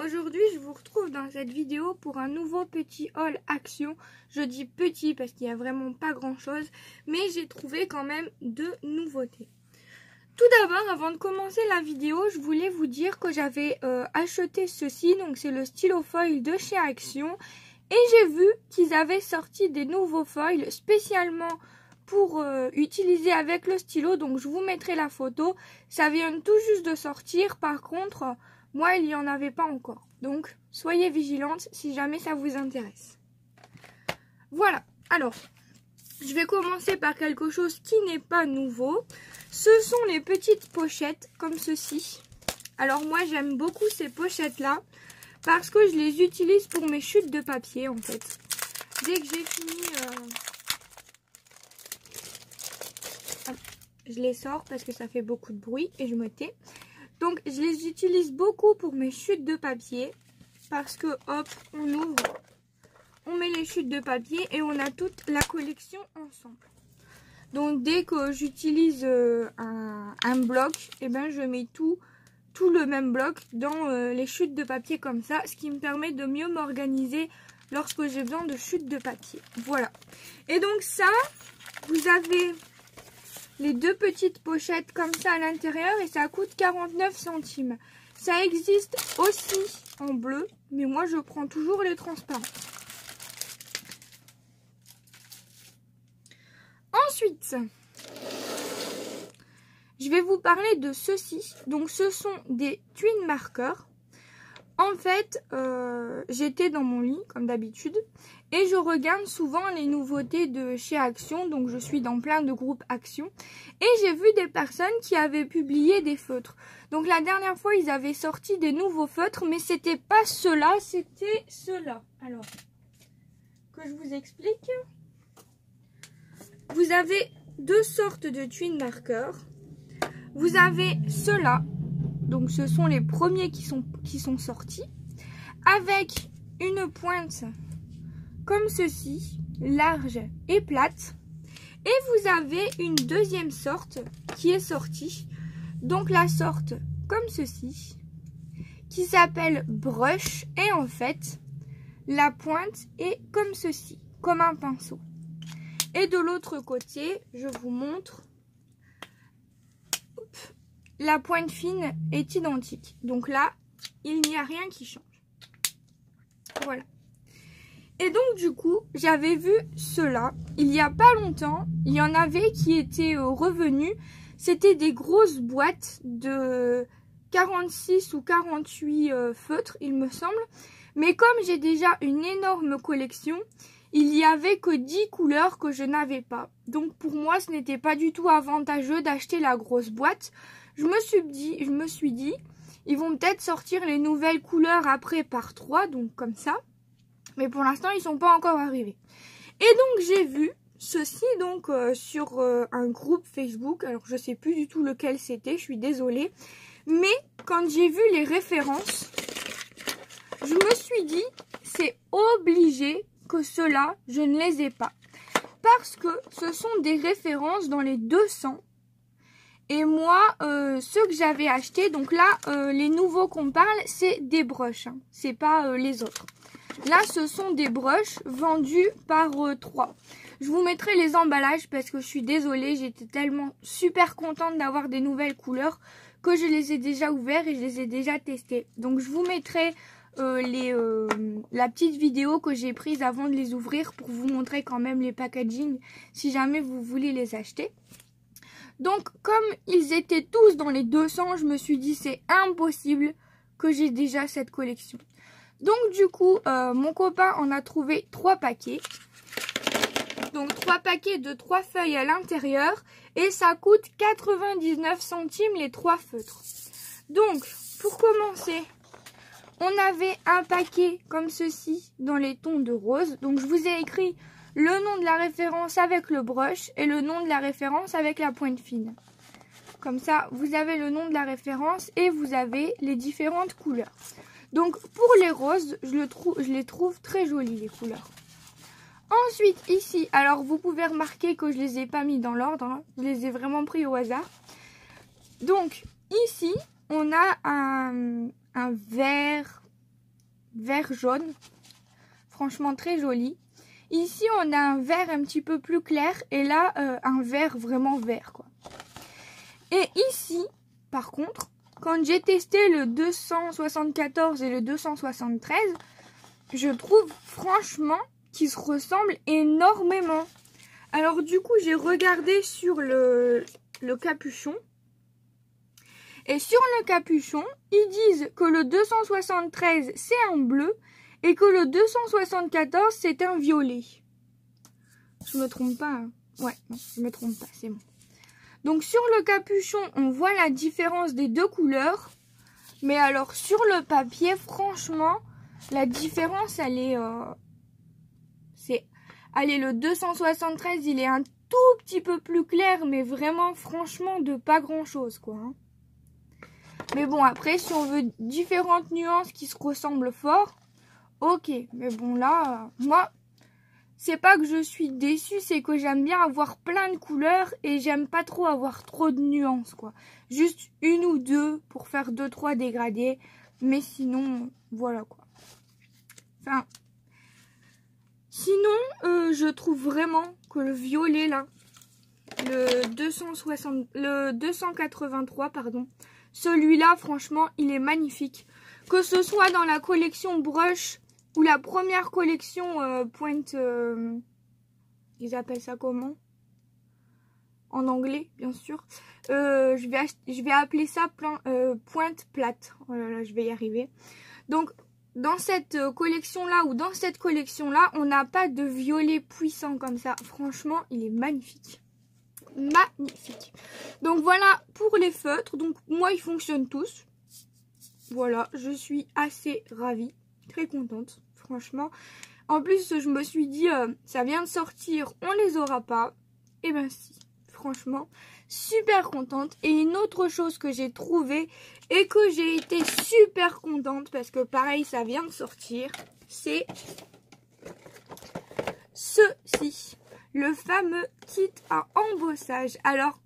Aujourd'hui je vous retrouve dans cette vidéo pour un nouveau petit haul action. Je dis petit parce qu'il n'y a vraiment pas grand chose, mais j'ai trouvé quand même de nouveautés. Tout d'abord, avant de commencer la vidéo, je voulais vous dire que j'avais acheté ceci, donc c'est le stylo foil de chez Action. Et j'ai vu qu'ils avaient sorti des nouveaux foils spécialement pour utiliser avec le stylo, donc je vous mettrai la photo. Ça vient tout juste de sortir, par contre, moi il n'y en avait pas encore. Donc soyez vigilantes si jamais ça vous intéresse. Voilà, alors je vais commencer par quelque chose qui n'est pas nouveau. Ce sont les petites pochettes comme ceci. Alors moi j'aime beaucoup ces pochettes là parce que je les utilise pour mes chutes de papier en fait. Dès que j'ai fini, je les sors parce que ça fait beaucoup de bruit et je me tais. Donc je les utilise beaucoup pour mes chutes de papier parce que hop, on ouvre, on met les chutes de papier et on a toute la collection ensemble. Donc dès que j'utilise un bloc, et ben je mets tout le même bloc dans les chutes de papier comme ça, ce qui me permet de mieux m'organiser lorsque j'ai besoin de chutes de papier. Voilà. Et donc ça, vous avez les deux petites pochettes comme ça à l'intérieur et ça coûte 49 centimes. Ça existe aussi en bleu, mais moi je prends toujours les transparents. Ensuite, je vais vous parler de ceci. Donc ce sont des twin marqueurs. En fait, j'étais dans mon lit comme d'habitude et je regarde souvent les nouveautés de chez Action. Donc je suis dans plein de groupes Action et j'ai vu des personnes qui avaient publié des feutres. Donc la dernière fois ils avaient sorti des nouveaux feutres, mais c'était pas ceux-là, c'était ceux-là. Alors que je vous explique. Vous avez deux sortes de twin marqueurs. Vous avez ceux-là. Donc ce sont les premiers qui sont sortis, avec une pointe comme ceci, large et plate. Et vous avez une deuxième sorte qui est sortie, donc la sorte comme ceci, qui s'appelle brush. Et en fait, la pointe est comme ceci, comme un pinceau. Et de l'autre côté, je vous montre. La pointe fine est identique. Donc là, il n'y a rien qui change. Voilà. Et donc du coup, j'avais vu cela il n'y a pas longtemps. Il y en avait qui étaient revenus. C'était des grosses boîtes de 46 ou 48 feutres, il me semble. Mais comme j'ai déjà une énorme collection, il n'y avait que 10 couleurs que je n'avais pas. Donc pour moi, ce n'était pas du tout avantageux d'acheter la grosse boîte. Je me suis dit, ils vont peut-être sortir les nouvelles couleurs après par 3, donc comme ça. Mais pour l'instant, ils ne sont pas encore arrivés. Et donc, j'ai vu ceci donc sur un groupe Facebook. Alors, je ne sais plus du tout lequel c'était, je suis désolée. Mais quand j'ai vu les références, je me suis dit, c'est obligé que ceux-là, je ne les ai pas. Parce que ce sont des références dans les 200. Et moi, ceux que j'avais achetés, donc là, les nouveaux qu'on parle, c'est des brushes. Hein. C'est pas les autres. Là, ce sont des brushes vendus par 3. Je vous mettrai les emballages parce que je suis désolée. J'étais tellement super contente d'avoir des nouvelles couleurs que je les ai déjà ouverts et je les ai déjà testés. Donc, je vous mettrai la petite vidéo que j'ai prise avant de les ouvrir pour vous montrer quand même les packaging si jamais vous voulez les acheter. Donc, comme ils étaient tous dans les 200, je me suis dit c'est impossible que j'ai déjà cette collection. Donc, du coup, mon copain en a trouvé 3 paquets. Donc, 3 paquets de 3 feuilles à l'intérieur. Et ça coûte 99 centimes les 3 feutres. Donc, pour commencer, on avait un paquet comme ceci dans les tons de rose. Donc, je vous ai écrit le nom de la référence avec le brush et le nom de la référence avec la pointe fine. Comme ça, vous avez le nom de la référence et vous avez les différentes couleurs. Donc, pour les roses, je les trouve très jolies, les couleurs. Ensuite, ici, alors vous pouvez remarquer que je les ai pas mis dans l'ordre. Hein, je les ai vraiment pris au hasard. Donc, ici, on a un vert vert jaune. Franchement très joli. Ici on a un vert un petit peu plus clair et là un vert vraiment vert quoi. Et ici par contre, quand j'ai testé le 274 et le 273, je trouve franchement qu'ils se ressemblent énormément. Alors du coup j'ai regardé sur le capuchon. Et sur le capuchon, ils disent que le 273 c'est un bleu et que le 274 c'est un violet. Je me trompe pas, hein. Ouais, non, je me trompe pas, c'est bon. Donc sur le capuchon, on voit la différence des deux couleurs. Mais alors sur le papier, franchement, la différence, elle est... Allez, le 273, il est un tout petit peu plus clair, mais vraiment, franchement, de pas grand-chose, quoi. Hein. Mais bon, après, si on veut différentes nuances qui se ressemblent fort, ok. Mais bon, là, moi, c'est pas que je suis déçue, c'est que j'aime bien avoir plein de couleurs et j'aime pas trop avoir trop de nuances, quoi. Juste une ou deux pour faire 2-3 dégradés, mais sinon, voilà, quoi. Enfin... Sinon, je trouve vraiment que le violet là, le 283, pardon, celui-là, franchement, il est magnifique. Que ce soit dans la collection Brush ou la première collection Pointe, ils appellent ça comment? En anglais, bien sûr. Je vais appeler ça Pointe plate. Oh là là, je vais y arriver. Donc, dans cette collection-là ou dans cette collection-là, on n'a pas de violet puissant comme ça. Franchement, il est magnifique. Magnifique. Donc voilà pour les feutres. Donc moi, ils fonctionnent tous. Voilà, je suis assez ravie. Très contente, franchement. En plus, je me suis dit, ça vient de sortir, on les aura pas. Et ben si, franchement, super contente. Et une autre chose que j'ai trouvée et que j'ai été super contente parce que pareil ça vient de sortir, c'est ceci, le fameux kit à embossage. Alors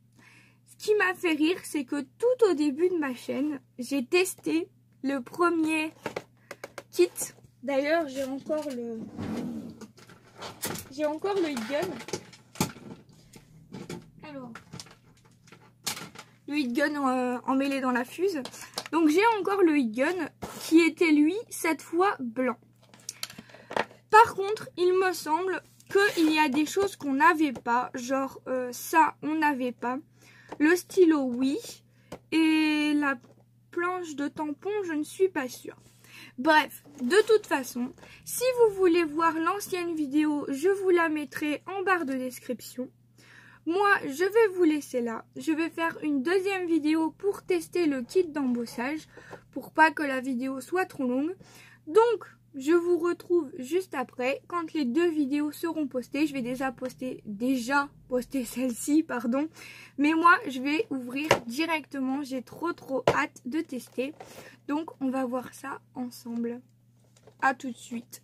ce qui m'a fait rire, c'est que tout au début de ma chaîne, j'ai testé le premier kit. D'ailleurs j'ai encore le heat gun. Alors le heat gun emmêlé dans la fuse. Donc j'ai encore le heat gun qui était lui cette fois blanc. Par contre il me semble qu'il y a des choses qu'on n'avait pas. Genre ça on n'avait pas. Le stylo oui. Et la planche de tampon je ne suis pas sûre. Bref, de toute façon, si vous voulez voir l'ancienne vidéo, je vous la mettrai en barre de description. Moi, je vais vous laisser là. Je vais faire une deuxième vidéo pour tester le kit d'embossage, pour pas que la vidéo soit trop longue. Donc, je vous retrouve juste après, quand les deux vidéos seront postées. Je vais déjà poster celle-ci, pardon. Mais moi, je vais ouvrir directement. J'ai trop hâte de tester. Donc, on va voir ça ensemble. À tout de suite.